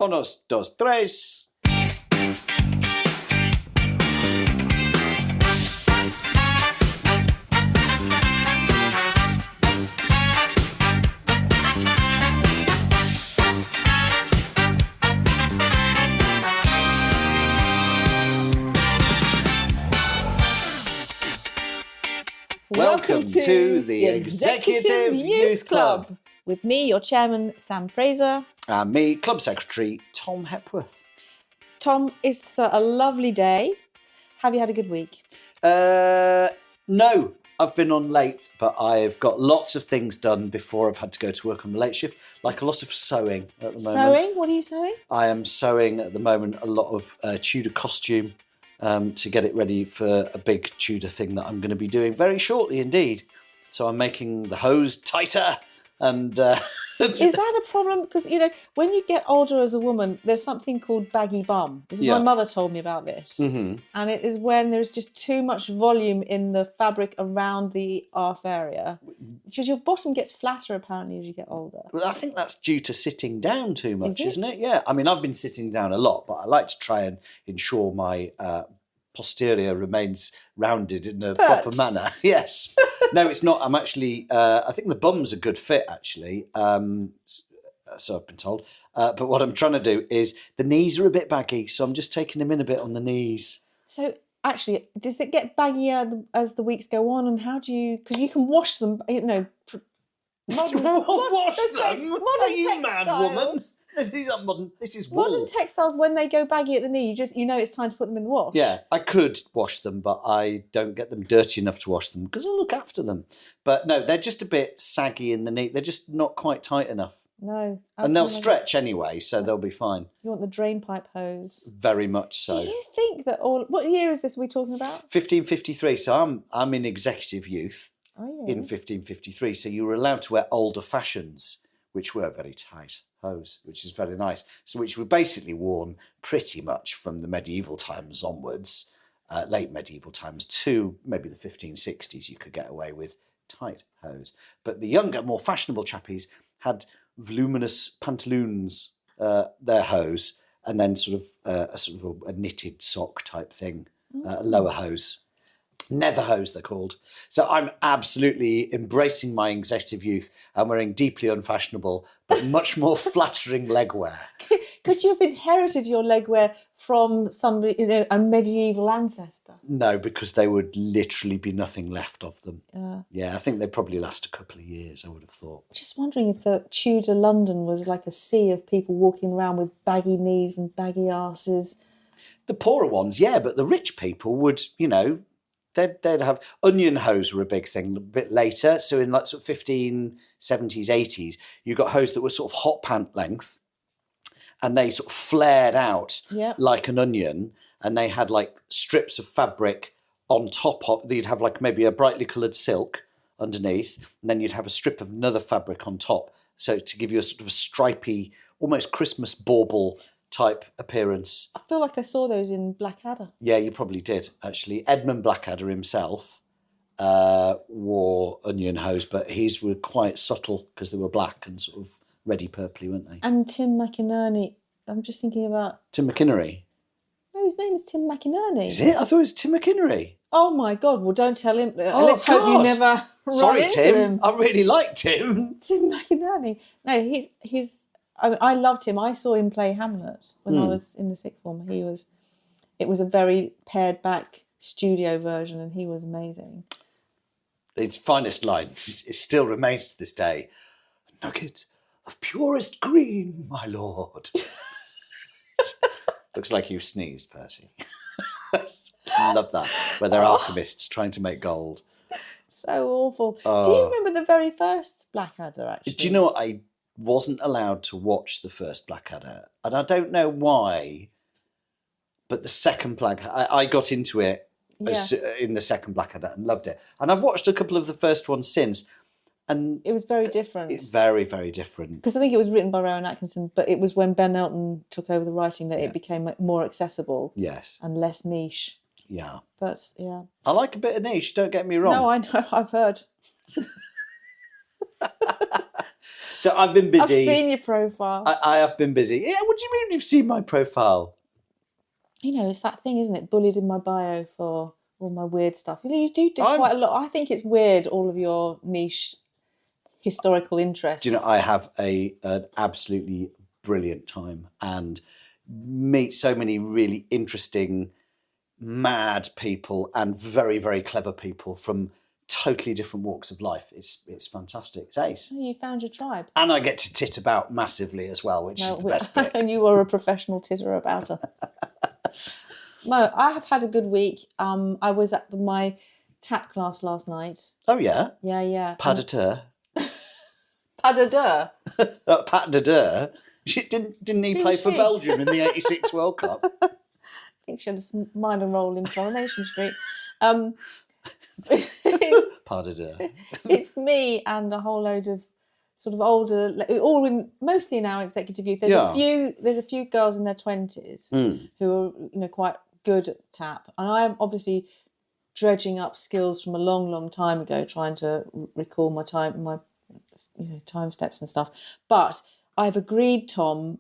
Unos, dos, tres. Welcome to the Executive Youth Club. With me, your chairman, Sam Fraser. And me, Club Secretary, Tom Hepworth. Tom, it's a lovely day. Have you had a good week? No, I've been on late, but I've got lots of things done before I've had to go to work on the late shift, like a lot of sewing at the moment. Sewing? What are you sewing? I am sewing at the moment a lot of Tudor costume to get it ready for a big Tudor thing that I'm going to be doing very shortly indeed. So I'm making the hose tighter and... Is that a problem? Because, you know, when you get older as a woman, there's something called baggy bum. My mother told me about this. Mm-hmm. And it is when there's just too much volume in the fabric around the arse area. Because your bottom gets flatter, apparently, as you get older. Well, I think that's due to sitting down too much, isn't it? Yeah. I mean, I've been sitting down a lot, but I like to try and ensure my posterior remains rounded in a proper manner. Yes. No, it's not. I'm actually, I think the bum's a good fit, actually. So I've been told. But what I'm trying to do is the knees are a bit baggy, so I'm just taking them in a bit on the knees. So actually, does it get baggier as the weeks go on? And how do you, because you can wash them, you know. Wash them? Are you mad, woman? These are modern. This is wool. Modern textiles, when they go baggy at the knee, you know it's time to put them in the wash. Yeah, I could wash them, but I don't get them dirty enough to wash them because I look after them. But no, they're just a bit saggy in the knee. They're just not quite tight enough. No. And they'll stretch anyway, so they'll be fine. You want the drain pipe hose? Very much so. Do you think that what year is this we're talking about? 1553. So I'm in executive youth in 1553. So you were allowed to wear older fashions, which were very tight hose, which is very nice. So which were basically worn pretty much from the medieval times onwards, late medieval times to maybe the 1560s. You could get away with tight hose. But the younger, more fashionable chappies had voluminous pantaloons, their hose, and then sort of a knitted sock type thing, lower hose. Nether hose, they're called. So I'm absolutely embracing my executive youth and wearing deeply unfashionable but much more flattering legwear. Could you have inherited your legwear from somebody, a medieval ancestor? No, because there would literally be nothing left of them. Yeah, I think they'd probably last a couple of years, I would have thought. Just wondering if the Tudor London was like a sea of people walking around with baggy knees and baggy arses. The poorer ones, yeah, but the rich people would, they'd have onion hose were a big thing a bit later. So in like sort of 1570s, 80s, you got hose that were sort of hot pant length and they sort of flared out like an onion, and they had like strips of fabric on top of, you'd have like maybe a brightly coloured silk underneath, and then you'd have a strip of another fabric on top. So to give you a sort of a stripy, almost Christmas bauble type appearance. I feel like I saw those in Blackadder. Yeah, you probably did, actually. Edmund Blackadder himself wore onion hose, but his were quite subtle because they were black and sort of reddy purpley, weren't they? And Tim McInerney. I'm just thinking about... Tim McInerney? No, his name is Tim McInerney. Is it? I thought it was Tim McInnerny. Oh, my God. Well, don't tell him. Let's hope you never run into Tim. him. I really like Tim. Tim McInerney. No, he's I loved him. I saw him play Hamlet when I was in the sixth form. It was a very pared back studio version, and he was amazing. Its finest line, it still remains to this day, "A nugget of purest green, my lord." Looks like you sneezed, Percy. I love that, where they're alchemists trying to make gold. So awful. Do you remember the very first Blackadder, actually? Do you know what? I wasn't allowed to watch the first Blackadder, and I don't know why, but the second Blackadder, I got into it in the second Blackadder and loved it. And I've watched a couple of the first ones since, and it was very different. Very, very different. Because I think it was written by Rowan Atkinson, but it was when Ben Elton took over the writing that it became more accessible. Yes. And less niche. Yeah. But, yeah. I like a bit of niche, don't get me wrong. No, I know, I've heard. So I've been busy. I've seen your profile. I have been busy. Yeah, what do you mean you've seen my profile? You know, it's that thing, isn't it? Bullied in my bio for all my weird stuff. You do quite a lot. I think it's weird, all of your niche historical interests. Do you know, I have an absolutely brilliant time and meet so many really interesting, mad people and very, very clever people from totally different walks of life. It's fantastic. It's ace. Oh, you found your tribe. And I get to tit about massively as well, which is the best bit. And you are a professional titter about her. Mo, I have had a good week. I was at my tap class last night. Oh, yeah? Yeah. Pas de deux. Pas de deux? Pas de deux. Didn't he play for Belgium in the 86 World Cup? I think she had a minor role in Coronation Street. Pas de deux. It's me and a whole load of sort of older, mostly in our executive youth. There's a few girls in their 20s who are quite good at tap, and I'm obviously dredging up skills from a long, long time ago, trying to recall my time steps and stuff. But I've agreed, Tom,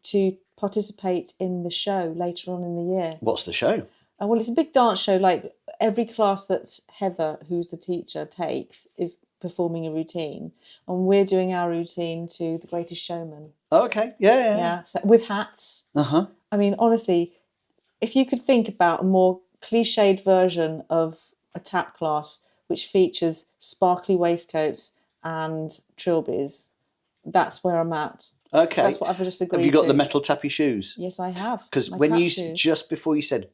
to participate in the show later on in the year. What's the show? Well, it's a big dance show. Like every class that Heather, who's the teacher, takes is performing a routine, and we're doing our routine to The Greatest Showman. Oh, okay, yeah. So with hats. I mean, honestly, if you could think about a more cliched version of a tap class which features sparkly waistcoats and trilbies, that's where I'm at. Okay. That's what I've just agreed to. Have you got the metal tappy shoes? Yes, I have. Because when just before you said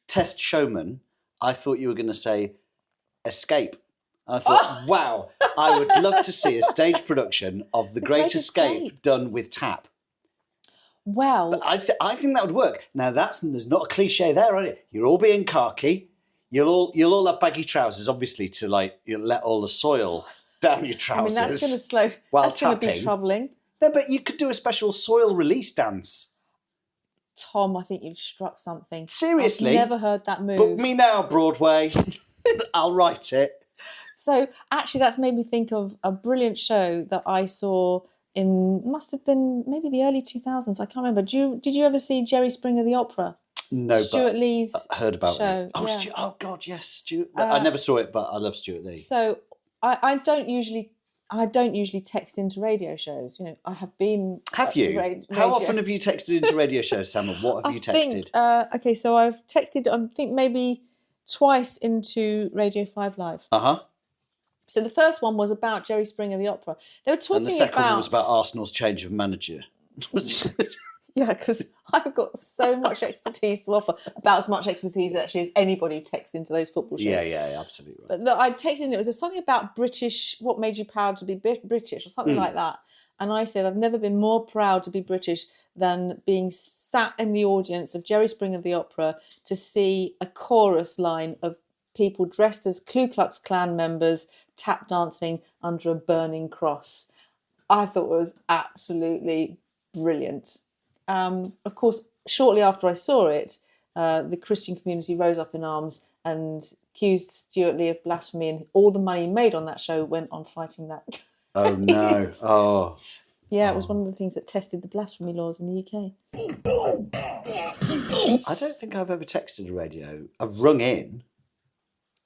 test showman, I thought you were going to say escape. And I thought, wow, I would love to see a stage production of The Great Escape done with tap. Well, but I think that would work. Now there's not a cliche there, are you? You'll all be in khaki. You'll all have baggy trousers, obviously, to you'll let all the soil down your trousers. I mean, that's going to slow. That's going to be troubling. No, but you could do a special soil release dance. Tom, I think you've struck something. Seriously, I've never heard that move. Book me now, Broadway. I'll write it. So actually, that's made me think of a brilliant show that I saw must have been maybe the early 2000s. I can't remember. Did you ever see Jerry Springer the Opera? No, Stuart Lee's heard about show. it. Oh, yeah. Oh God, yes, Stuart. I never saw it, but I love Stuart Lee. So I don't usually text into radio shows. I have been. Have you? How often have you texted into radio shows, Sam? What have you texted? Okay, so I've texted. I think maybe twice into Radio 5 Live. So the first one was about Jerry Springer the Opera. They were talking about... And the second one was about Arsenal's change of manager. Yeah, because I've got so much expertise to offer, about as much expertise actually as anybody who texts into those football shows. Yeah, absolutely right. But I texted in, it was something about British, what made you proud to be British or something like that. And I said, I've never been more proud to be British than being sat in the audience of Jerry Springer the Opera to see a chorus line of people dressed as Ku Klux Klan members tap dancing under a burning cross. I thought it was absolutely brilliant. Of course, shortly after I saw it, the Christian community rose up in arms and accused Stuart Lee of blasphemy, and all the money made on that show went on fighting that. Oh no! Oh, yeah, it was one of the things that tested the blasphemy laws in the UK. I don't think I've ever texted a radio. I've rung in.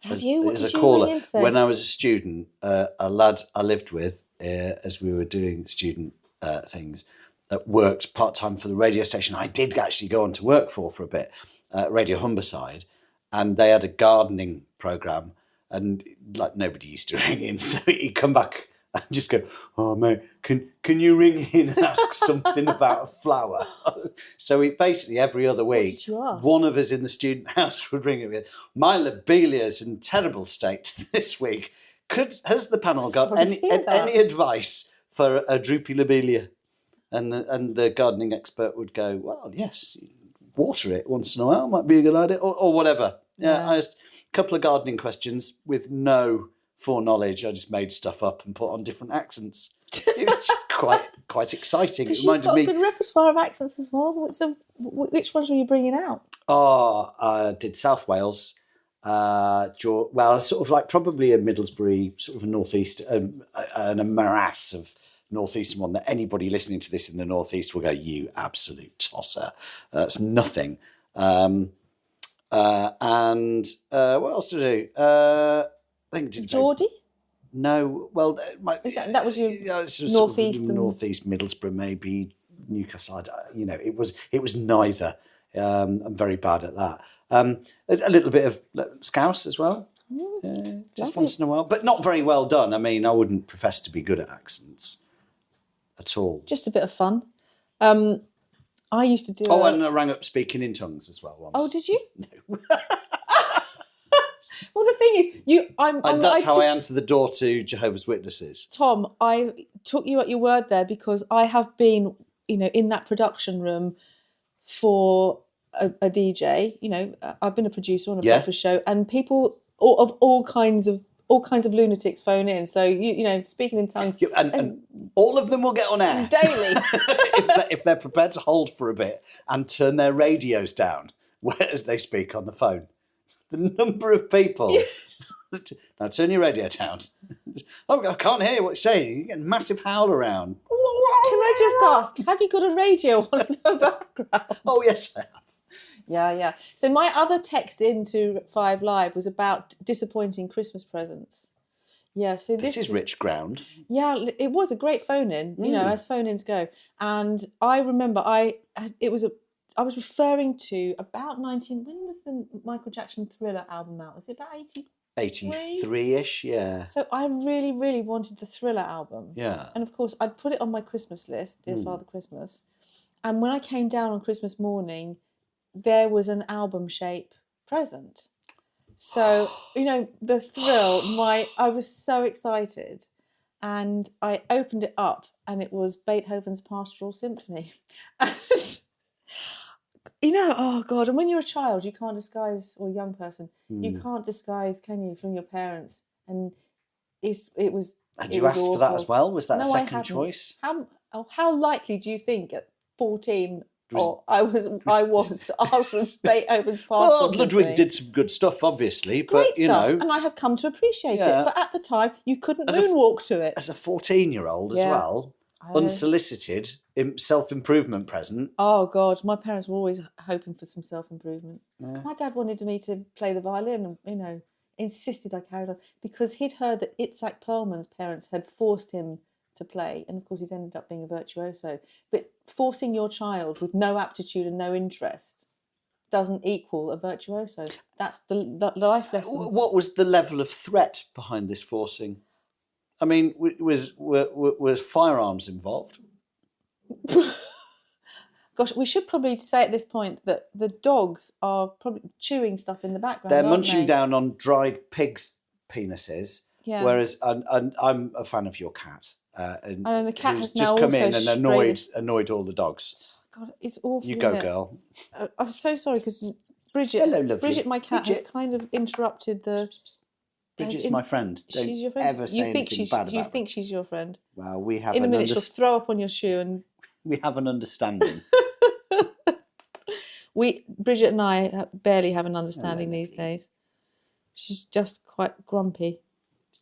Have you? What as did a you caller, ring in, say? When I was a student, a lad I lived with, as we were doing student things, worked part-time for the radio station I did actually go on to work for a bit, Radio Humberside, and they had a gardening programme, and nobody used to ring in, so he'd come back and just go, oh mate, can you ring in and ask something about a flower? So basically every other week, one of us in the student house would ring in with, my lobelias in terrible state this week. Has the panel got any advice for a droopy lobelia? And the gardening expert would go, well, yes, water it once in a while might be a good idea, or whatever. Yeah, I asked a couple of gardening questions with no foreknowledge. I just made stuff up and put on different accents. It was just quite exciting. It reminded me. You've got a good repertoire of accents as well. So, which ones were you bringing out? Oh, I did South Wales. Sort of like probably a Middlesbrough, sort of a northeast, and a morass of northeastern one that anybody listening to this in the northeast will go, you absolute tosser. It's nothing. And what else did I do? I think did Geordie? No, well, that was your northeast, northeast Middlesbrough, maybe Newcastle. It was neither. I'm very bad at that. A little bit of Scouse as well, just once in a while, but not very well done. I mean, I wouldn't profess to be good at accents at all. Just a bit of fun. I used to do. And I rang up speaking in tongues as well once. Oh, did you? No. Well, the thing is, that's how I answer the door to Jehovah's Witnesses. Tom, I took you at your word there because I have been, in that production room for a DJ. I've been a producer on a breakfast show, and people of all kinds of lunatics phone in. So speaking in tongues, and all of them will get on air daily if they're prepared to hold for a bit and turn their radios down as they speak on the phone. The number of people. Yes. Now turn your radio down. Oh, I can't hear what you're saying. You're getting a massive howl around. Can I just ask, have you got a radio on in the background? Oh, yes, I have. Yeah. So my other text into 5 Live was about disappointing Christmas presents. Yeah, so this is rich ground. Yeah, it was a great phone-in, as phone-ins go. And I remember I was referring to about when was the Michael Jackson Thriller album out? Was it about 83-ish, yeah. So I really, really wanted the Thriller album. Yeah. And of course, I'd put it on my Christmas list, Dear Father Christmas. And when I came down on Christmas morning, there was an album shape present. So, the thrill, I was so excited. And I opened it up and it was Beethoven's Pastoral Symphony. Oh God! And when you're a child, you can't disguise, or a young person, you can't disguise, can you, from your parents? And it was. Had you asked for that as well? Was that a second choice? How likely do you think at 14? I was asked for Beethoven's Pastoral Symphony. Ludwig did some good stuff, obviously, great stuff, and I have come to appreciate it. But at the time, you couldn't moonwalk to it. As a 14-year-old as well. Unsolicited self-improvement present. Oh God, my parents were always hoping for some self-improvement. Yeah. My dad wanted me to play the violin and, insisted I carried on because he'd heard that Itzhak Perlman's parents had forced him to play, and of course he'd ended up being a virtuoso. But forcing your child with no aptitude and no interest doesn't equal a virtuoso. That's the life lesson. What was the level of threat behind this forcing? I mean, was firearms involved? Gosh, we should probably say at this point that the dogs are probably chewing stuff in the background. They're munching down on dried pigs' penises. Yeah. Whereas, and I'm a fan of your cat. And the cat has now just come also in and annoyed all the dogs. God, it's awful. You go, girl. I'm so sorry because Bridget, hello, lovely. Bridget, my cat, has kind of interrupted the. Bridget's my friend. She's your friend. Ever say anything bad about her. You think she's your friend? Well, we have. In a minute, she'll throw up on your shoe, and we have an understanding. Bridget and I barely have an understanding these days. She's just quite grumpy.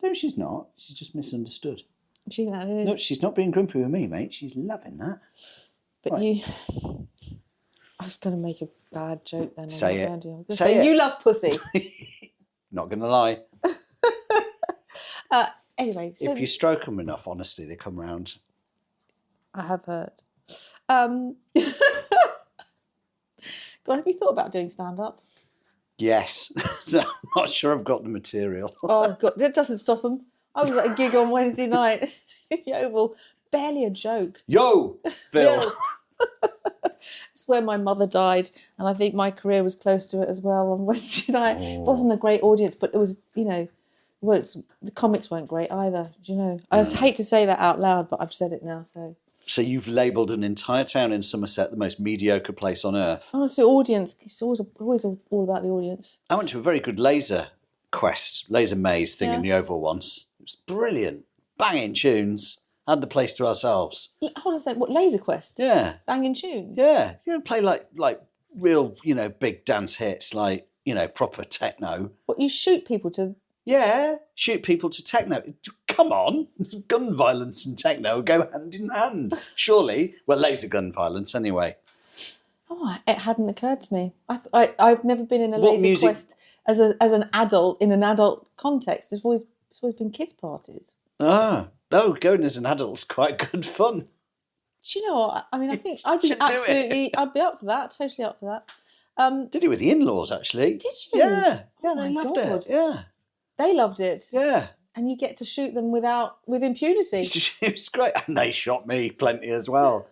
No, she's not. She's just misunderstood. Do you think that is? No, she's not being grumpy with me, mate. She's loving that. But right. I was going to make a bad joke then. Say it. Say you love pussy. Not going to lie. Anyway. So if you stroke them enough, honestly, they come round. I have heard. God, have you thought about doing stand-up? Yes. I'm not sure I've got the material. Oh, God, that doesn't stop them. I was at a gig on Wednesday night in Yeovil. Barely a joke. Yo, Phil. It's where my mother died, and I think my career was close to it as well on Wednesday night. It wasn't a great audience, but it was, the comics weren't great either, I just hate to say that out loud, but I've said it now, so... So you've labelled an entire town in Somerset the most mediocre place on earth. Oh, it's the audience. It's always all about the audience. I went to a very good laser maze thing in Yeovil once. It was brilliant. Banging tunes. Had the place to ourselves. Hold on a second. What, Laser Quest? Yeah. Banging tunes? Yeah. You play like real, big dance hits, like, proper techno. What, you shoot people to Yeah, shoot people to techno. Come on, gun violence and techno go hand in hand. Surely, well, laser gun violence anyway. Oh, it hadn't occurred to me. I've never been in a What laser music- quest as an adult in an adult context. It's always been kids' parties. Ah, no, going as an adult's quite good fun. Do you know what? I mean, I think I'd be Should do it. I'd be up for that. Totally up for that. Did it with the in-laws actually? Did you? Yeah, Oh they my loved God. it. Yeah, They loved it. yeah. And you get to shoot them with impunity. It was great, and they shot me plenty as well.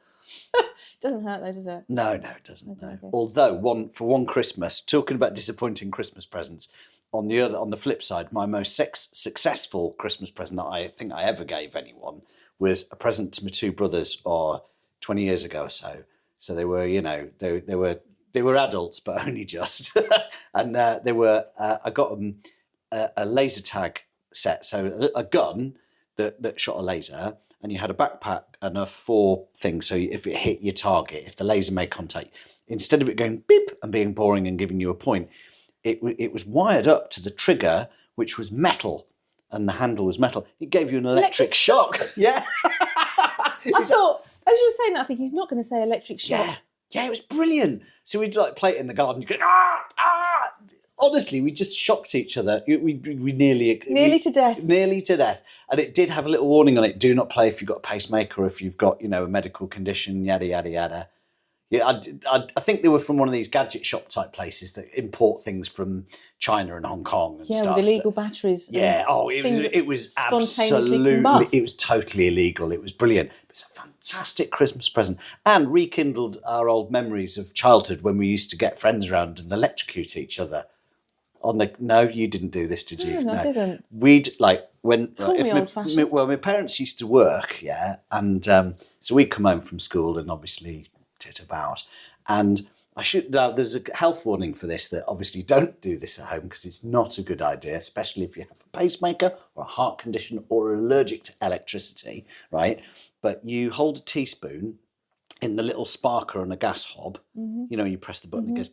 Doesn't hurt though, does it? No, it doesn't. Okay, No. okay. Although for one Christmas, talking about disappointing Christmas presents, on the flip side, my most successful Christmas present that I think I ever gave anyone was a present to my two brothers, 20 years ago or so. So they were, they were adults, but only just, and they were. I got them a laser tag set, so a gun that shot a laser, and you had a backpack and 4 things. So if it hit your target, if the laser made contact, instead of it going beep and being boring and giving you a point, it was wired up to the trigger, which was metal, and the handle was metal. It gave you an electric shock. Yeah. I thought, as you were saying that, I think he's not going to say electric shock. Yeah, it was brilliant. So we'd play it in the garden. You go, honestly, we just shocked each other. We nearly To death. Nearly to death. And it did have a little warning on it. Do not play if you've got a pacemaker or if you've got, a medical condition, yada, yada, yada. Yeah, I think they were from one of these gadget shop type places that import things from China and Hong Kong and stuff. Yeah, with illegal batteries. Yeah, it was spontaneously absolutely, combust. it was totally illegal. It was brilliant. It was a fantastic Christmas present and rekindled our old memories of childhood when we used to get friends around and electrocute each other. No, you didn't do this, did you? No, I didn't. We'd Old-fashioned. my parents used to work, yeah, and so we'd come home from school and obviously tit about, and there's a health warning for this, that obviously don't do this at home because it's not a good idea, especially if you have a pacemaker or a heart condition or are allergic to electricity, right? But you hold a teaspoon in the little sparker on a gas hob, you press the button, it goes.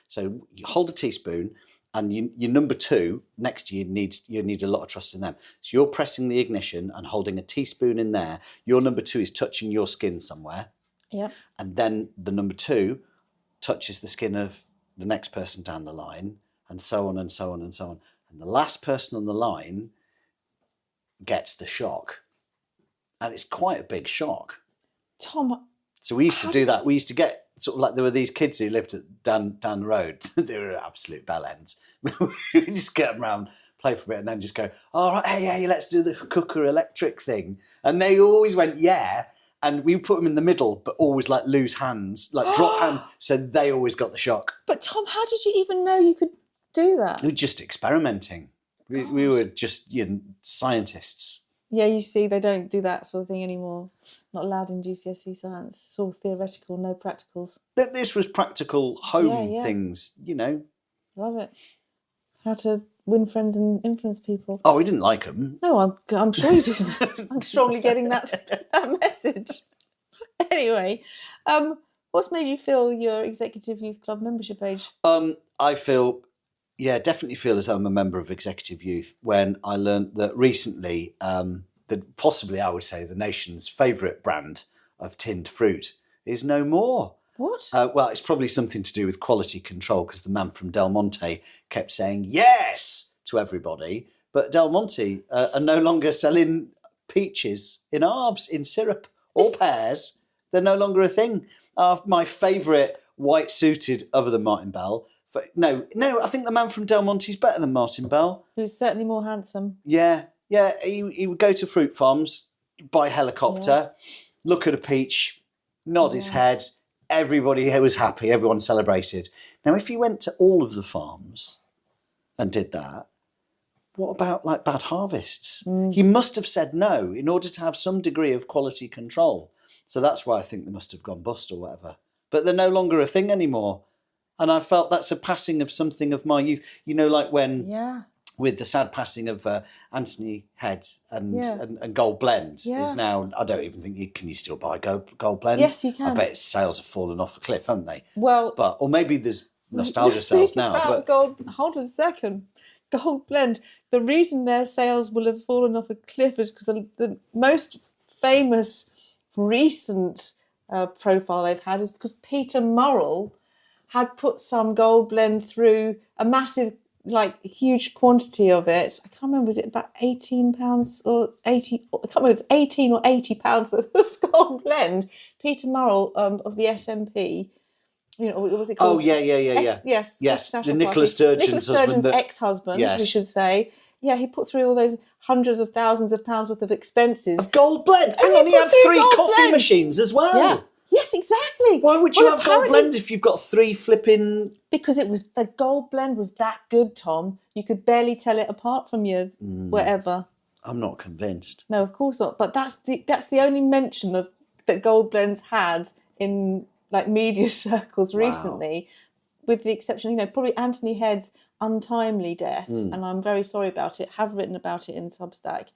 So you hold a teaspoon, and your number 2 next to you need a lot of trust in them. So you're pressing the ignition and holding a teaspoon in there. Your number 2 is touching your skin somewhere. Yeah. And then the number 2 touches the skin of the next person down the line, and so on and so on and so on. And the last person on the line gets the shock. And it's quite a big shock. Tom. So we used to do that. We used to get sort of like, there were these kids who lived down the road. They were absolute bellends. We just get them round, play for a bit, and then just go, all right, hey, let's do the cooker electric thing. And they always went, yeah. And we put them in the middle, but always like lose hands, like drop hands. So they always got the shock. But Tom, how did you even know you could do that? We were just experimenting. We were just scientists. Yeah, you see, they don't do that sort of thing anymore. Not allowed in GCSE science. It's all theoretical, no practicals. This was practical home things, Love it. How to win friends and influence people. Oh, we didn't like them. No, I'm sure you didn't. I'm strongly getting that message. Anyway, what's made you feel your Executive Youth Club membership age? I definitely feel as though I'm a member of Executive Youth when I learned that recently that possibly I would say the nation's favourite brand of tinned fruit is no more. What? Well, it's probably something to do with quality control because the man from Del Monte kept saying yes to everybody, but Del Monte are no longer selling peaches in halves, in syrup, or pears. They're no longer a thing. My favourite white suited, other than Martin Bell. No, I think the man from Del Monte's better than Martin Bell. Who's certainly more handsome. Yeah. He would go to fruit farms, by helicopter, look at a peach, nod his head. Everybody was happy. Everyone celebrated. Now, if he went to all of the farms and did that, what about like bad harvests? He must have said no in order to have some degree of quality control. So that's why I think they must have gone bust or whatever. But they're no longer a thing anymore. And I felt that's a passing of something of my youth. Like when, with the sad passing of Anthony Head and Gold Blend is now, I don't even think can you still buy Gold Blend? Yes, you can. I bet its sales have fallen off a cliff, haven't they? Well, or maybe there's nostalgia sales now. But Gold, hold on a second. Gold Blend, the reason their sales will have fallen off a cliff is because the most famous recent profile they've had is because Peter Murrell had put some Gold Blend through a massive, like, huge quantity of it. I can't remember, was it about £18 or 80? I can't remember, it's 18 or 80 pounds worth of Gold Blend. Peter Murrell of the SNP. You know, what was it called? Oh, yeah. Yes. The Nicola Sturgeon's Nicola Sturgeon's husband. ex-husband, Yes. we should say. Yeah, he put through all those hundreds of thousands of pounds worth of expenses. Of Gold Blend. And Hang on, he had put through 3 Gold coffee Blend. machines as well. Yeah. Yes, exactly. Why would you have Gold apparently- Blend if you've got 3 flipping... Because the Gold Blend was that good, Tom. You could barely tell it apart from your whatever. I'm not convinced. No, of course not. But that's the only mention of that Gold Blend's had in like media circles recently, with the exception, you know, probably Anthony Head's untimely death, and I'm very sorry about it. Have written about it in Substack.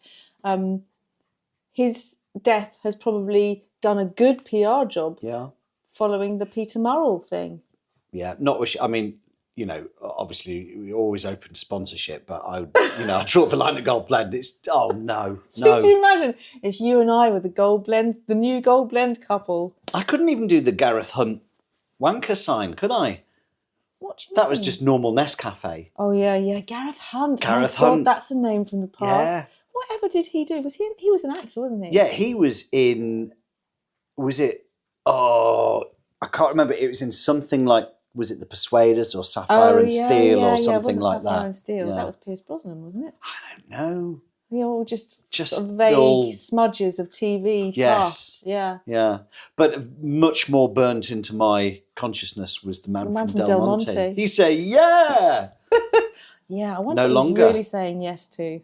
His death has probably done a good PR job. Yeah. Following the Peter Murrell thing. Yeah, not wish. I mean, you know, obviously we're always open to sponsorship, but I draw the line at Gold Blend. It's no. Could you imagine if you and I were the new Gold Blend couple? I couldn't even do the Gareth Hunt wanker sign, could I? What do you That mean? was just normal Nescafe. Oh yeah, Gareth Hunt. Gareth My God, Hunt. that's a name from the past. Yeah. Whatever did he do? He was an actor, wasn't he? Yeah, he was in. Was it? Oh, I can't remember. It was in something like. Was it The Persuaders or Sapphire and Steel or something like Sapphire that? and Steel. Yeah. That was Pierce Brosnan, wasn't it? I don't know. They all just sort of all- vague smudges of TV Yes. past. Yeah. Yeah, but much more burnt into my consciousness was the man, from Del Monte. He said, "Yeah." Yeah, I wonder No what longer. he's really saying yes to.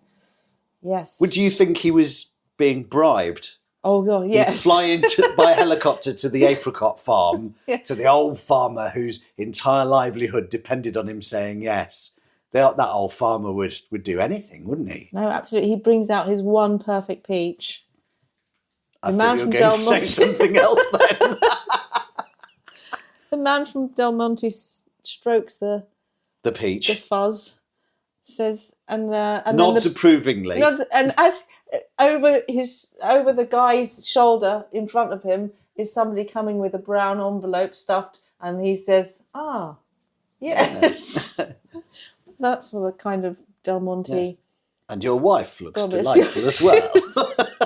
Yes. Would you think he was being bribed? Oh God, He'd yes. fly by helicopter to the apricot farm, to the old farmer whose entire livelihood depended on him saying yes. That old farmer would do anything, wouldn't he? No, absolutely. He brings out his one perfect peach. I The thought man you were from going to Del say Monte. something else then. The man from Del Monte strokes the Peach. fuzz, says, and Nods then approvingly. nods, and as over the guy's shoulder in front of him is somebody coming with a brown envelope stuffed, and he says, "Ah, yes." That's the kind of Del Monte. Yes. And your wife looks Goddess. delightful as well.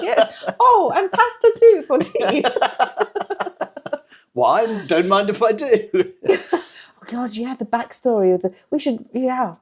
Yes. Oh, and pasta too for tea. Why? Don't mind if I do. Oh God, yeah, the backstory of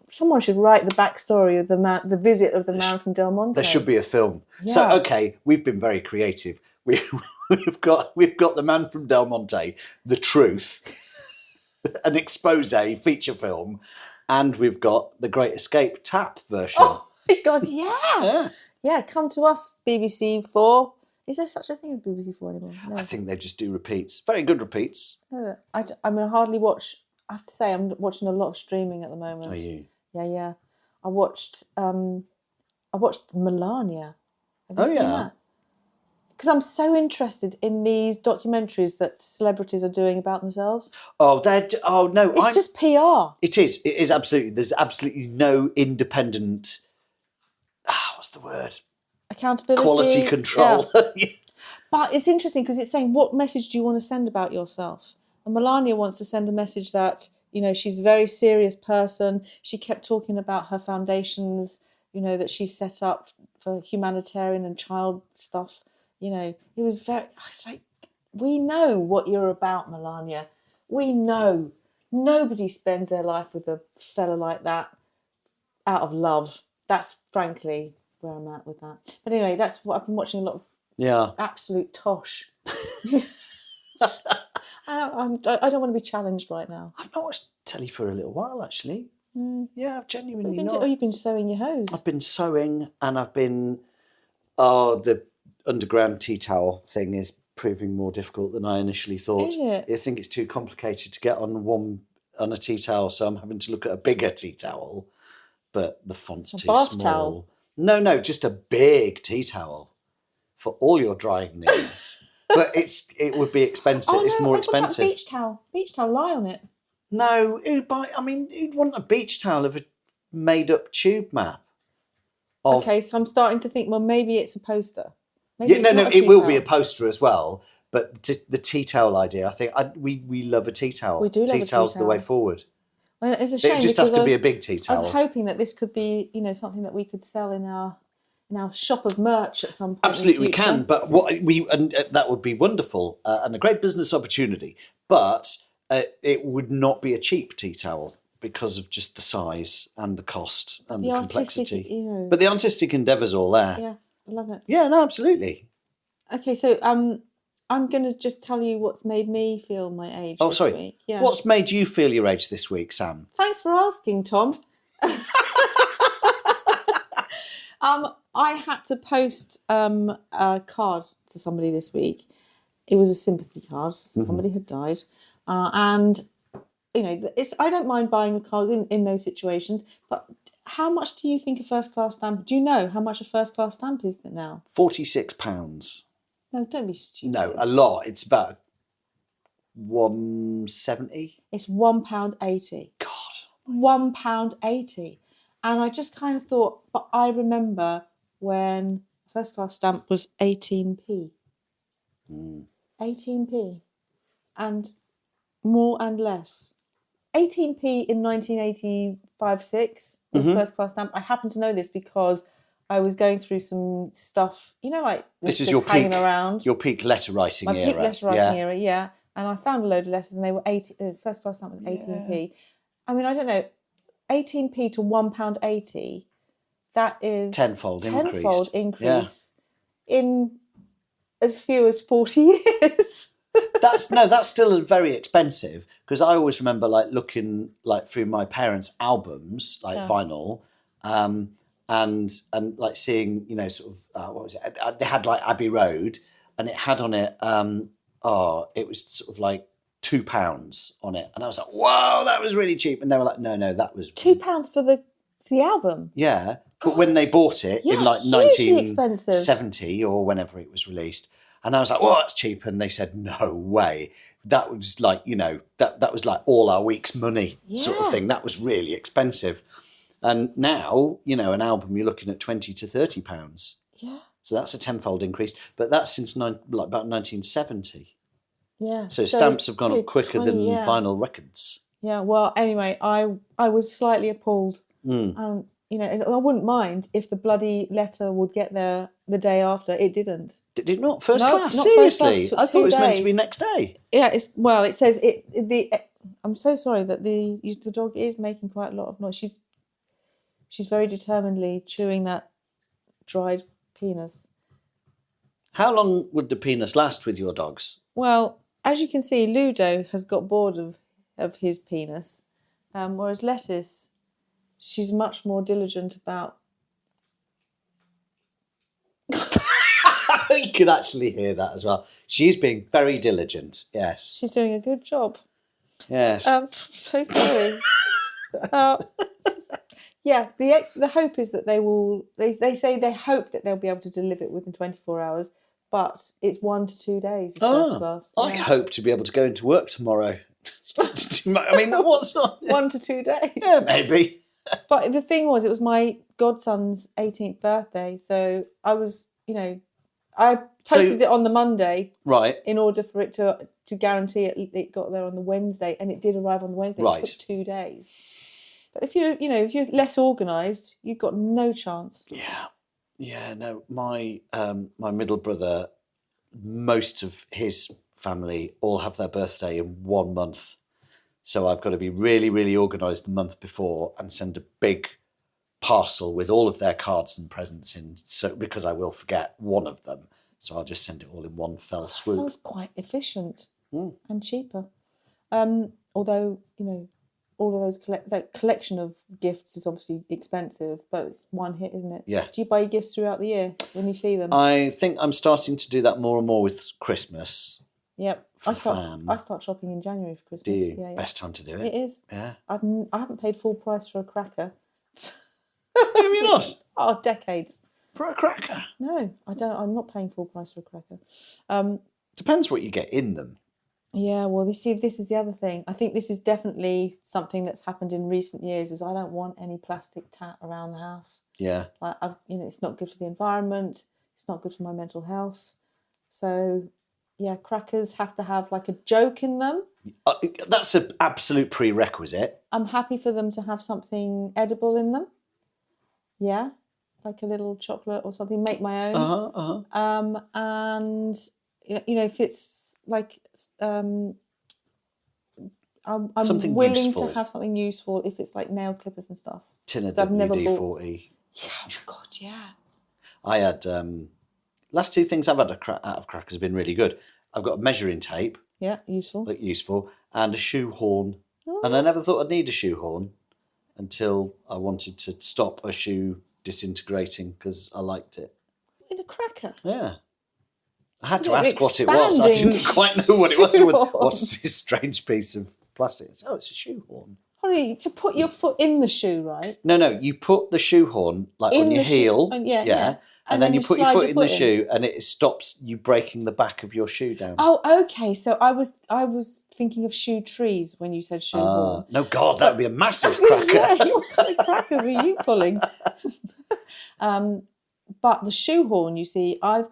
someone should write the backstory of the visit of the man from Del Monte. There should be a film. Yeah. So, okay, we've been very creative. We've got the man from Del Monte, The Truth, an expose feature film, and we've got the Great Escape tap version. Oh my God, yeah. Yeah, come to us, BBC 4. Is there such a thing as BBC 4 anymore? No. I think they just do repeats. Very good repeats. I mean, I hardly watch. I have to say, I'm watching a lot of streaming at the moment. Are you? Yeah. I watched Melania. Have you seen that? Because I'm so interested in these documentaries that celebrities are doing about themselves. No. It's just PR. It is. It is absolutely. There's absolutely no independent. What's the word? Accountability. Quality control. Yeah. But it's interesting because it's saying, what message do you want to send about yourself? And Melania wants to send a message that, you know, she's a very serious person. She kept talking about her foundations, you know, that she set up for humanitarian and child stuff. You know, I was like, we know what you're about, Melania. We know. Nobody spends their life with a fella like that out of love. That's frankly where I'm at with that. But anyway, that's what I've been watching, a lot of absolute tosh. I don't want to be challenged right now. I've not watched telly for a little while, actually. Yeah, I've genuinely not. You've been sewing your hose. I've been sewing, and I've been. The underground tea towel thing is proving more difficult than I initially thought. Is it? I think it's too complicated to get on a tea towel, so I'm having to look at a bigger tea towel. But the font's too bath small. towel? No, just a big tea towel for all your drying needs. But it would be expensive. Oh, it's no, more what about expensive. beach towl? Beach towel, lie on it. No, who'd want a beach towel of made-up tube map. Of, Okay, so I'm starting to think, well, maybe it's a poster. Yeah, no, it will be a poster as well. But the tea towel idea, I think we love a tea towel. We do love a tea towel's the way towel. forward. Well, it's a shame. It just has to be a big tea towel. I was hoping that this could be, something that we could sell in our shop of merch at some point. Absolutely, in the we can. But that would be wonderful and a great business opportunity. But it would not be a cheap tea towel because of just the size and the cost and the complexity. But the artistic endeavour's all there. Yeah, I love it. Yeah, no, absolutely. Okay, so I'm going to just tell you what's made me feel my age this week. Yeah. What's made you feel your age this week, Sam? Thanks for asking, Tom. I had to post a card to somebody this week. It was a sympathy card. Somebody had died. And, I don't mind buying a card in those situations, but how much do you think a first-class stamp... Do you know how much a first-class stamp is now? £46. No, don't be stupid. No, a lot. It's about £1.70. It's £1.80. God. £1.80. And I just kind of thought, but I remember when first class stamp was 18p. 18p. And more and less. 18p in 1985-6 was first class stamp. I happen to know this because I was going through some stuff, this is your hanging peak, around. Your peak letter writing era. My peak letter writing era, yeah. And I found a load of letters and they were first class stamp was 18p. Yeah. I mean, I don't know, 18p to £1.80, that is... Tenfold increase in as few as 40 years. That's still very expensive because I always remember looking through my parents' albums, vinyl, and seeing, what was it? They had Abbey Road, and it had on it, it was sort of £2 on it, and I was like, "Whoa, that was really cheap." And they were like, "No, that was £2 for the album." Yeah, but when they bought it in 1970 or whenever it was released, and I was like, "Well, that's cheap," and they said, "No way." That was that was all our week's money sort of thing. That was really expensive. And now, an album you're looking at £20 to £30. Yeah. So that's a tenfold increase, but that's since about 1970. Yeah. So stamps have gone up quicker than vinyl records. Yeah. Well, anyway, I was slightly appalled. And I wouldn't mind if the bloody letter would get there the day after. It didn't. Did it not? First class? Not Seriously? first class, I thought it was meant to be days. next day. Yeah. It says it. I'm so sorry that the dog is making quite a lot of noise. She's very determinedly chewing that dried penis. How long would the penis last with your dogs? Well, as you can see, Ludo has got bored of his penis, whereas Lettuce, she's much more diligent about... You could actually hear that as well. She's being very diligent, yes. She's doing a good job. Yes. So sorry. Yeah, the hope is that they will... They say they hope that they'll be able to deliver it within 24 hours, but it's 1 to 2 days. First class. I hope to be able to go into work tomorrow. I mean, what's not... 1 to 2 days. Yeah, maybe. But the thing was, it was my godson's 18th birthday, so I was, I posted it on the Monday, right, in order for it to guarantee it got there on the Wednesday, and it did arrive on the Wednesday. Right. It took 2 days. But if you're less organised, you've got no chance. Yeah. No, my middle brother, most of his family all have their birthday in 1 month. So I've got to be really, really organised the month before and send a big parcel with all of their cards and presents in, so because I will forget one of them. So I'll just send it all in one fell swoop. That was quite efficient and cheaper. Although, all of those that collection of gifts is obviously expensive, but it's one hit, isn't it? Yeah. Do you buy your gifts throughout the year when you see them? I think I'm starting to do that more and more with Christmas. Yep. I start shopping in January for Christmas. Do you? Yeah. Best time to do it. It is. Yeah. I haven't paid full price for a cracker. Have you not? Oh, decades. For a cracker? No, I don't. I'm not paying full price for a cracker. Depends what you get in them. Yeah, well, this is the other thing. I think this is definitely something that's happened in recent years. Is I don't want any plastic tat around the house. Yeah. Like it's not good for the environment. It's not good for my mental health. So, yeah, crackers have to have like a joke in them. That's an absolute prerequisite. I'm happy for them to have something edible in them. Yeah, like a little chocolate or something. Make my own. And if it's like I'm Something willing useful. to have something useful if it's like nail clippers and stuff. Tin of I've never WD-40. Yeah, oh God, yeah. I had last two things I've had out of crackers have been really good. I've got a measuring tape. Yeah, useful. And a shoehorn. Oh. And I never thought I'd need a shoehorn until I wanted to stop a shoe disintegrating because I liked it. In a cracker? Yeah. I had to ask what it was. I didn't quite know what it was. What's this strange piece of plastic? It's a shoehorn. Honey, to put your foot in the shoe, right? No. You put the shoehorn like on your heel. Yeah. And then you put your foot in the shoe and it stops you breaking the back of your shoe down. Oh, okay. So I was thinking of shoe trees when you said shoehorn. No, God, that would be a massive cracker. What kind of crackers are you pulling? But the shoehorn, you see, I've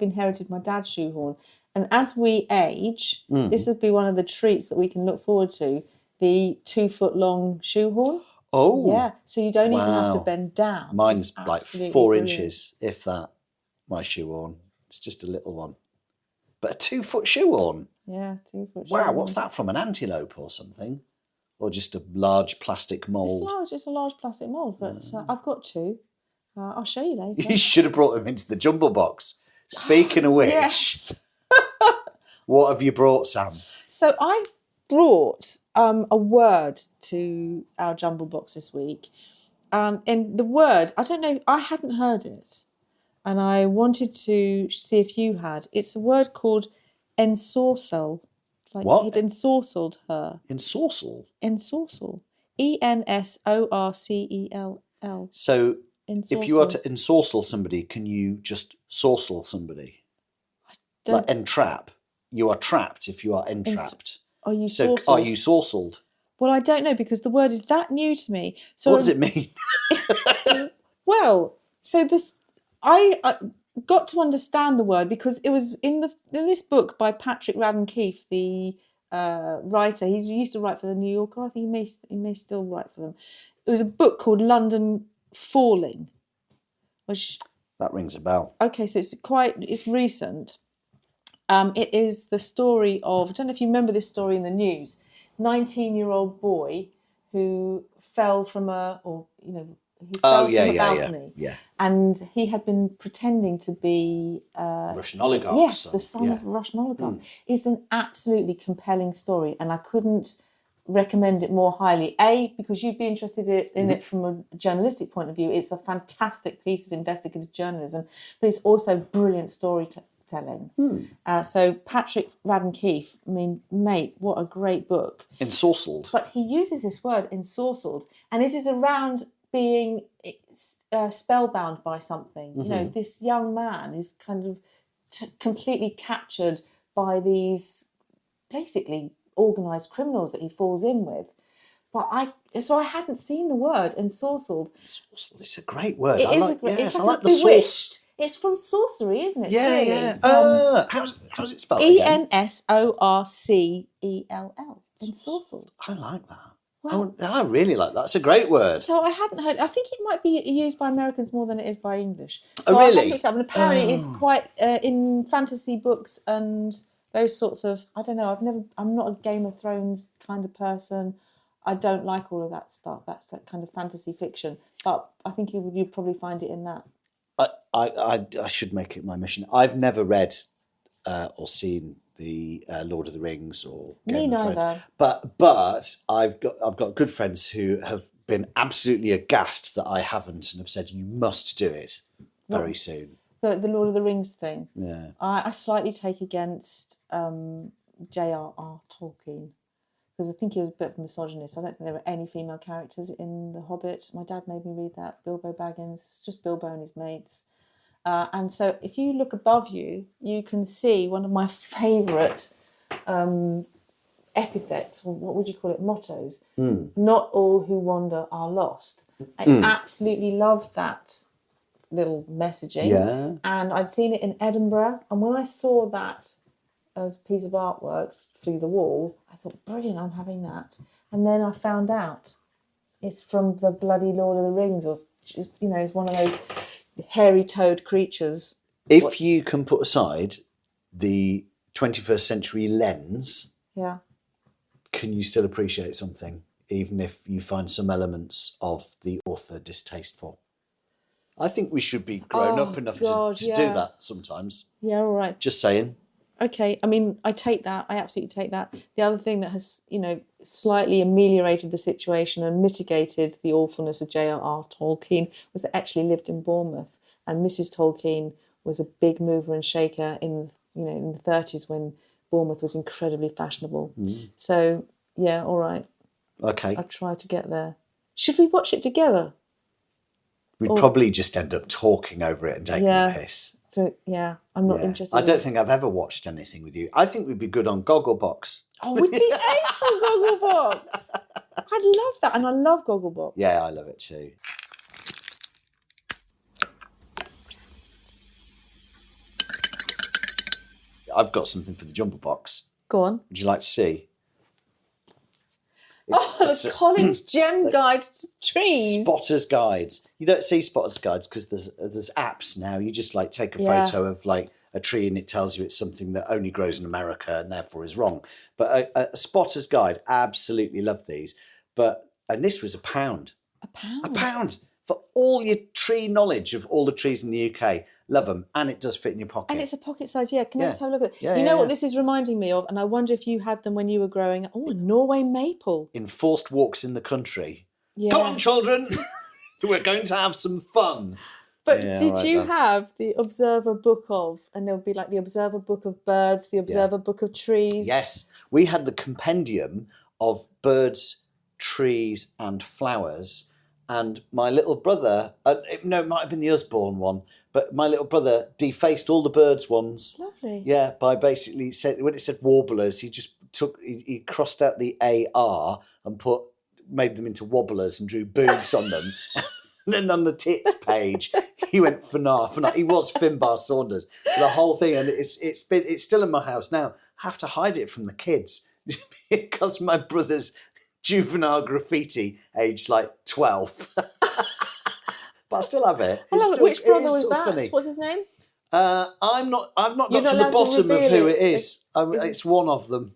inherited my dad's shoehorn. And as we age, this would be one of the treats that we can look forward to, the 2-foot long shoehorn. Oh. Yeah, so you don't even have to bend down. Mine's like 4 inches, if that, my shoehorn. It's just a little one. But a 2-foot shoehorn? Yeah, 2-foot shoehorn. Wow, what's that from, an antelope or something? Or just a large plastic mould? It's a large plastic mould, but I've got two. I'll show you later. You should have brought them into the Jumble Box. Speaking of which, yes. What have you brought, Sam? So I brought a word to our Jumble Box this week. And the word, I don't know, I hadn't heard it. And I wanted to see if you had. It's a word called ensorcel. Like what? It ensorcelled her. Ensorcel? Ensorcel. Ensorcell. So if you are to ensorcel somebody, can you just sorcel somebody? Like entrap. You are trapped if you are entrapped. Are you so sorcelled? Are you sorcelled? Well, I don't know because the word is that new to me. So what does it mean? Well, so I got to understand the word because it was in this book by Patrick Radden Keefe, the writer. He used to write for the New Yorker. I think he may still write for them. It was a book called London Falling, which that rings a bell. Okay, so it's recent. It is the story of, I don't know if you remember this story in the news, 19-year-old boy who fell from a balcony. Yeah. And he had been pretending to be Russian oligarch. Yes, the son of a Russian oligarch. It's an absolutely compelling story, and I couldn't recommend it more highly. A, because you'd be interested in it from a journalistic point of view. It's a fantastic piece of investigative journalism, but it's also brilliant storytelling. So Patrick Radden Keefe, I mean, mate, what a great book. Ensorcelled. But he uses this word, ensorcelled, and it is around being spellbound by something. You know, this young man is kind of completely captured by these basically organised criminals that he falls in with. But I hadn't seen the word ensorcelled. Ensorcelled, it's a great word. I like the sauce. It's from sorcery, isn't it? Yeah, really? yeah. How's it spelled? Ensorcell. Ensorcelled. I like that. Well, I really like that. It's a great word. So I hadn't heard. I think it might be used by Americans more than it is by English. So really? I looked up, and apparently it's quite in fantasy books and those sorts of. I don't know. I'm not a Game of Thrones kind of person. I don't like all of that stuff. That's that kind of fantasy fiction. But I think you'd probably find it in that. I should make it my mission. I've never read or seen the Lord of the Rings or Game of Thrones. But I've got good friends who have been absolutely aghast that I haven't and have said you must do it very soon. The Lord of the Rings thing. Yeah. I slightly take against J.R.R. Tolkien because I think he was a bit of a misogynist. I don't think there were any female characters in The Hobbit. My dad made me read that. Bilbo Baggins. It's just Bilbo and his mates. And so if you look above you, you can see one of my favourite epithets, or what would you call it, mottos. Not all who wander are lost. I absolutely love that little messaging. Yeah. And I'd seen it in Edinburgh. And when I saw that as a piece of artwork through the wall, I thought, brilliant, I'm having that. And then I found out it's from the bloody Lord of the Rings, or, you know, it's one of those hairy-toed creatures. If you can put aside the 21st century lens, Yeah. can you still appreciate something, even if you find some elements of the author distasteful? I think we should be grown up enough to do that sometimes. Yeah, all right. Just saying. Okay, I mean, I take that. I absolutely take that. The other thing that has, you know, slightly ameliorated the situation and mitigated the awfulness of J.R.R. Tolkien was that I actually lived in Bournemouth, and Mrs. Tolkien was a big mover and shaker in the 30s when Bournemouth was incredibly fashionable. So, yeah, all right. Okay. I'll try to get there. Should we watch it together? We'd probably just end up talking over it and taking the piss. So, yeah, I'm not interested. I don't think I've ever watched anything with you. I think we'd be good on Gogglebox. Oh, we'd be ace on Gogglebox. I'd love that. And I love Gogglebox. Yeah, I love it too. I've got something for the Jumble Box. Go on. Would you like to see? The Collins Gem Guide to Trees. Spotter's Guides. You don't see Spotter's Guides because there's apps now. You just like take a photo of like a tree and it tells you it's something that only grows in America and therefore is wrong. But a Spotter's Guide, absolutely love these. And this was £1. £1 for all your tree knowledge of all the trees in the UK. Love them, and it does fit in your pocket. And it's a pocket size, yeah. Can I just have a look at it? You know what this is reminding me of? And I wonder if you had them when you were growing up. Oh, a Norway maple. Enforced walks in the country. Yeah. Come on, children. We're going to have some fun. But did you have the Observer Book of, and there would be like the Observer Book of Birds, the Observer Book of Trees? Yes. We had the compendium of birds, trees and flowers. And my little brother, it might have been the Usborne one, but my little brother defaced all the birds ones. Lovely. Yeah, by basically when it said warblers, he crossed out the AR and made them into wobblers and drew boobs on them. And then on the tits page, he went Fnar. He was Finbar Saunders. The whole thing, and it's still in my house now. I have to hide it from the kids because my brother's juvenile graffiti, aged like 12. But I still have it. Which brother was that? Funny. What's his name? I've not got to the bottom of who it is. It's one of them.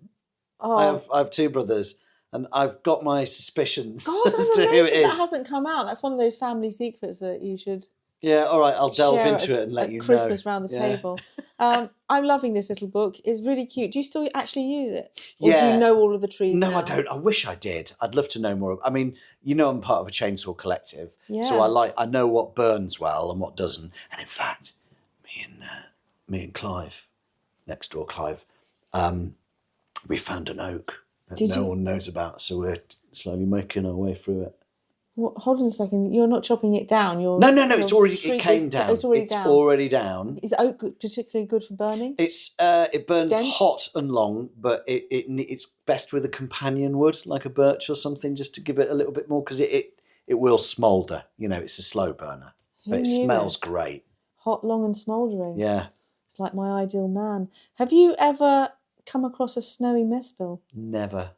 Oh. I have two brothers, and I've got my suspicions as to who it is. That hasn't come out. That's one of those family secrets that you should. Yeah, all right. I'll delve into it and let you know. Christmas round the table. I'm loving this little book. It's really cute. Do you still actually use it? Or do you know all of the trees No, now? I don't. I wish I did. I'd love to know more. I mean, I'm part of a chainsaw collective. Yeah. So I know what burns well and what doesn't. And in fact, me and Clive, next door Clive, we found an oak that no one knows about. So we're slowly making our way through it. Well, hold on a second. You're not chopping it down. No. It came down. It's already down. Is oak particularly good for burning? It burns dense? hot and long, but it's best with a companion wood like a birch or something, just to give it a little bit more because it will smoulder. It's a slow burner, but it smells great. Hot, long, and smouldering. Yeah, it's like my ideal man. Have you ever come across a snowy mespil? Never.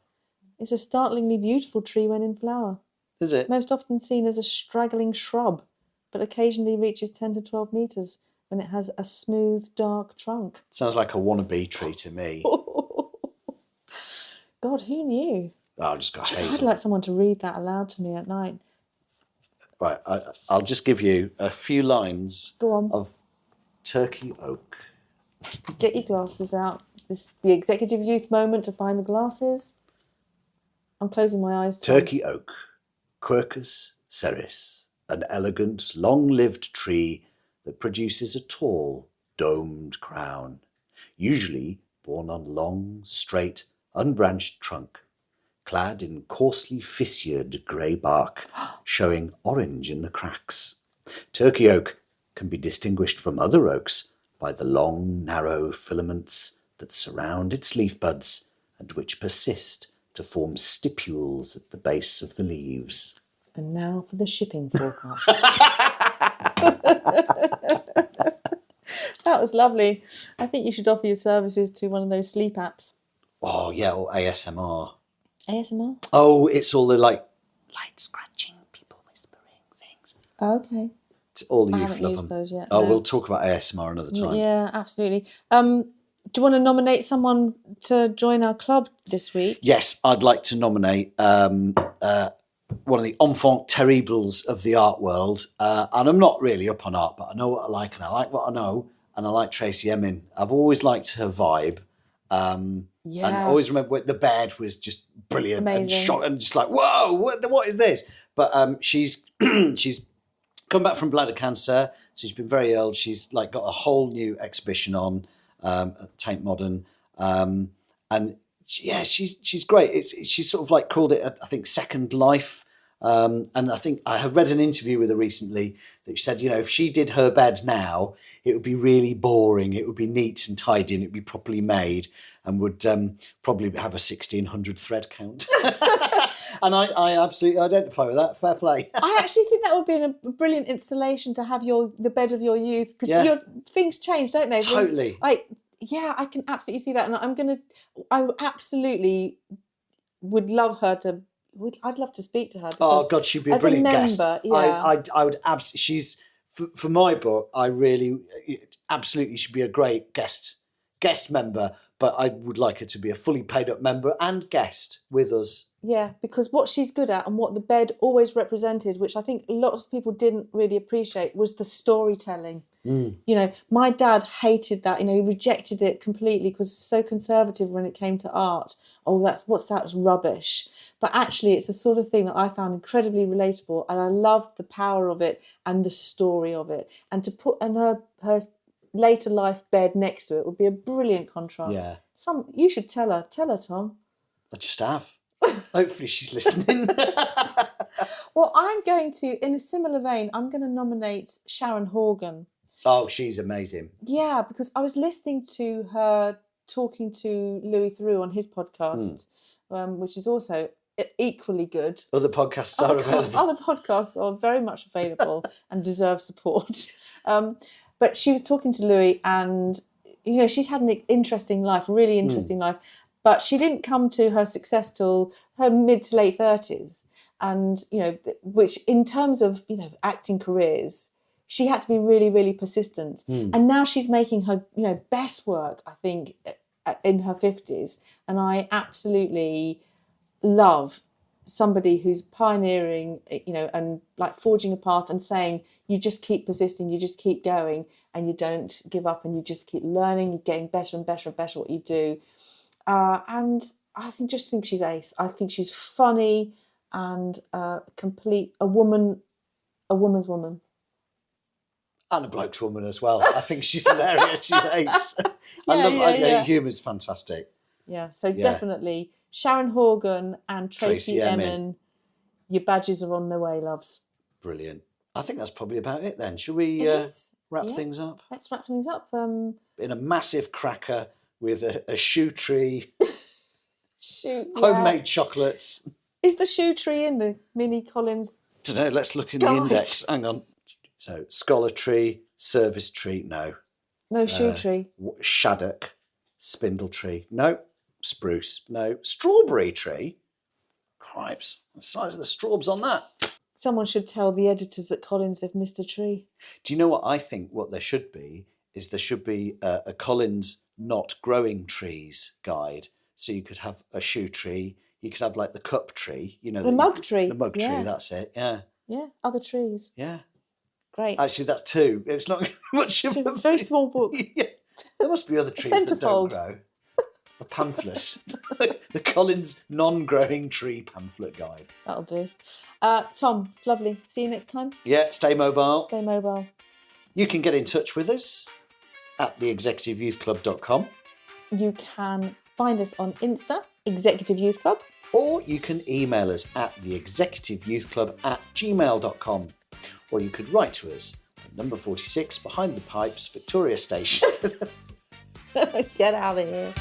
It's a startlingly beautiful tree when in flower. Is it? Most often seen as a straggling shrub, but occasionally reaches 10 to 12 metres when it has a smooth, dark trunk. Sounds like a wannabe tree to me. God, who knew? Oh, I just got hazel. I'd like someone to read that aloud to me at night. Right, I'll just give you a few lines of Turkey oak. Get your glasses out. This is the executive youth moment to find the glasses. I'm closing my eyes. Turkey oak. Quercus ceris, an elegant, long-lived tree that produces a tall, domed crown, usually borne on long, straight, unbranched trunk, clad in coarsely fissured grey bark, showing orange in the cracks. Turkey oak can be distinguished from other oaks by the long, narrow filaments that surround its leaf buds and which persist to form stipules at the base of the leaves. And now for the shipping forecast. That was lovely. I think you should offer your services to one of those sleep apps. Oh, yeah, or ASMR. ASMR? Oh, it's all the, light scratching, people whispering things. Okay. It's all the I youth haven't love used them. those yet. Oh, no. we'll talk about ASMR another time. Yeah, absolutely. Do you want to nominate someone to join our club this week? Yes, I'd like to nominate one of the enfants terribles of the art world. And I'm not really up on art, but I know what I like and I like what I know. And I like Tracey Emin. I've always liked her vibe. And I always remember the bed was just brilliant. Amazing. And shot and just like, whoa, what is this? But she's come back from bladder cancer. So she's been very ill. She's got a whole new exhibition on at Tate Modern. And she's great. She's sort of called it, I think, Second Life. And I think I had read an interview with her recently that she said, if she did her bed now, it would be really boring. It would be neat and tidy and it would be properly made and would probably have a 1,600 thread count. And I absolutely identify with that. Fair play. I actually think that would be a brilliant installation to have the bed of your youth, because things change, don't they? Totally. I can absolutely see that, and I absolutely would love her to. I'd love to speak to her. Oh God, she'd be a brilliant guest. Yeah. I would absolutely. She's for my book. I really absolutely should be a great guest member. But I would like her to be a fully paid up member and guest with us. Yeah, because what she's good at and what the bed always represented, which I think lots of people didn't really appreciate, was the storytelling. My dad hated that. He rejected it completely because it's so conservative when it came to art. Oh, what's that? It's rubbish. But actually, it's the sort of thing that I found incredibly relatable, and I loved the power of it and the story of it. And to put her later life bed next to it would be a brilliant contrast. Yeah. You should tell her, Tom. I just have. Hopefully she's listening. Well, I'm going to, in a similar vein, I'm going to nominate Sharon Horgan. Oh, she's amazing. Yeah, because I was listening to her talking to Louis Theroux on his podcast, which is also equally good. Other podcasts are available. Other podcasts are very much available and deserve support. But she was talking to Louis, and she's had an interesting life, really interesting life. But she didn't come to her success till her mid to late 30s. And, which in terms of, acting careers, she had to be really, really persistent. And now she's making her, best work, I think, in her 50s. And I absolutely love somebody who's pioneering, and forging a path and saying, you just keep persisting, you just keep going, and you don't give up, and you just keep learning, you're getting better and better and better at what you do. And I just think she's ace. I think she's funny and a woman's woman. And a bloke's woman as well. I think she's hilarious. She's ace. I love her. Humour's fantastic. Yeah, so definitely Sharon Horgan and Tracey Emin. Your badges are on their way, loves. Brilliant. I think that's probably about it then. Should we wrap things up? Let's wrap things up. In a massive cracker with a shoe tree, homemade chocolates. Is the shoe tree in the Mini Collins? Don't know. Let's look in the index. Hang on. So scholar tree, service tree, no. No shoe tree. Shaddock, spindle tree, no. Spruce, no. Strawberry tree. Cripes, the size of the straws on that. Someone should tell the editors at Collins they've missed a tree. Do you know what I think? What there should be is a Collins not growing trees guide. So you could have a shoe tree. You could have the cup tree. The mug tree. The mug tree. That's it. Yeah. Yeah. Other trees. Yeah. Great. Actually, that's two. It's not much of a very small book. Yeah. There must be other trees that don't grow. A pamphlet. The Collins non-growing tree pamphlet guide. That'll do. Tom, it's lovely. See you next time. Yeah, stay mobile. Stay mobile. You can get in touch with us at theexecutiveyouthclub.com. You can find us on Insta, Executive Youth Club. Or you can email us at theexecutiveyouthclub@gmail.com. Or you could write to us on number 46, Behind the Pipes, Victoria Station. Get out of here.